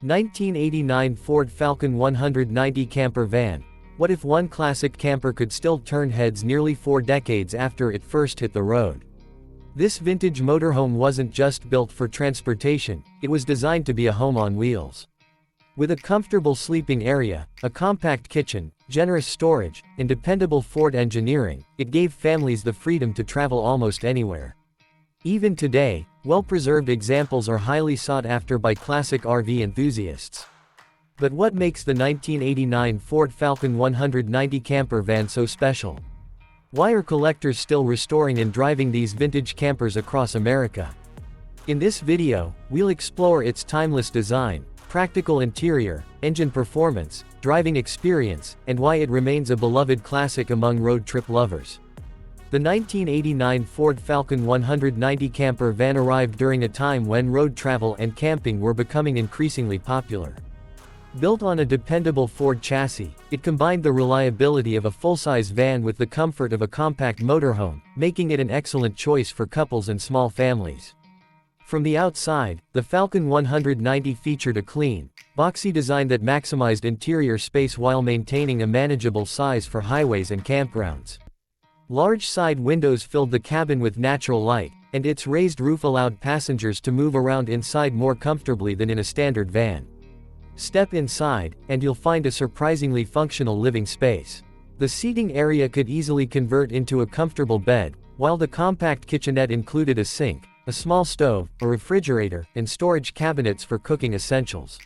1989 Ford Falcon 190 camper van. What if one classic camper could still turn heads nearly 4 decades after it first hit the road? This vintage motorhome wasn't just built for transportation, it was designed to be a home on wheels. With a comfortable sleeping area, a compact kitchen, generous storage, and dependable Ford engineering, it gave families the freedom to travel almost anywhere. Even today, well-preserved examples are highly sought after by classic RV enthusiasts. But what makes the 1989 Ford Falcon 190 camper van so special? Why are collectors still restoring and driving these vintage campers across America? In this video, we'll explore its timeless design, practical interior, engine performance, driving experience, and why it remains a beloved classic among road trip lovers. The 1989 Ford Falcon 190 camper van arrived during a time when road travel and camping were becoming increasingly popular. Built on a dependable Ford chassis, it combined the reliability of a full-size van with the comfort of a compact motorhome, making it an excellent choice for couples and small families. From the outside, the Falcon 190 featured a clean, boxy design that maximized interior space while maintaining a manageable size for highways and campgrounds. Large side windows filled the cabin with natural light, and its raised roof allowed passengers to move around inside more comfortably than in a standard van. Step inside, and you'll find a surprisingly functional living space. The seating area could easily convert into a comfortable bed, while the compact kitchenette included a sink, a small stove, a refrigerator, and storage cabinets for cooking essentials.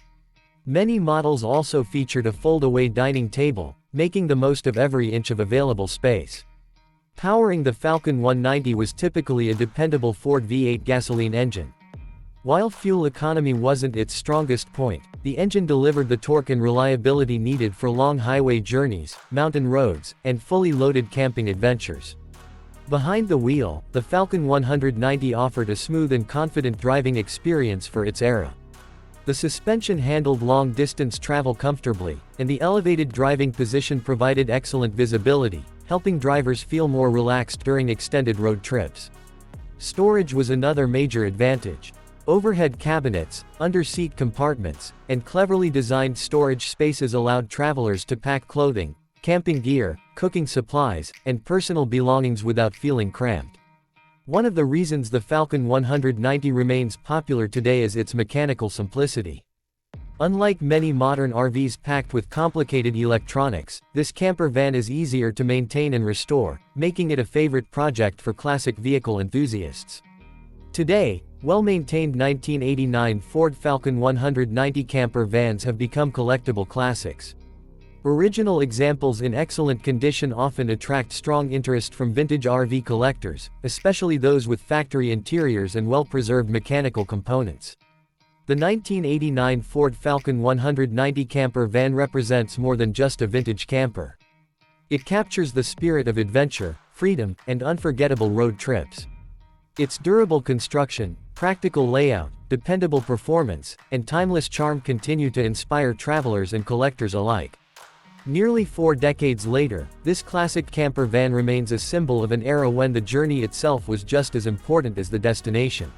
Many models also featured a fold-away dining table, making the most of every inch of available space. Powering the Falcon 190 was typically a dependable Ford V8 gasoline engine. While fuel economy wasn't its strongest point, the engine delivered the torque and reliability needed for long highway journeys, mountain roads, and fully loaded camping adventures. Behind the wheel, the Falcon 190 offered a smooth and confident driving experience for its era. The suspension handled long-distance travel comfortably, and the elevated driving position provided excellent visibility, helping drivers feel more relaxed during extended road trips. Storage was another major advantage. Overhead cabinets, under-seat compartments, and cleverly designed storage spaces allowed travelers to pack clothing, camping gear, cooking supplies, and personal belongings without feeling cramped. One of the reasons the Falcon 190 remains popular today is its mechanical simplicity. Unlike many modern RVs packed with complicated electronics, this camper van is easier to maintain and restore, making it a favorite project for classic vehicle enthusiasts. Today, well-maintained 1989 Ford Falcon 190 camper vans have become collectible classics. Original examples in excellent condition often attract strong interest from vintage RV collectors, especially those with factory interiors and well-preserved mechanical components. The 1989 Ford Falcon 190 camper van represents more than just a vintage camper. It captures the spirit of adventure, freedom, and unforgettable road trips. Its durable construction, practical layout, dependable performance, and timeless charm continue to inspire travelers and collectors alike. Nearly 4 decades later, this classic camper van remains a symbol of an era when the journey itself was just as important as the destination.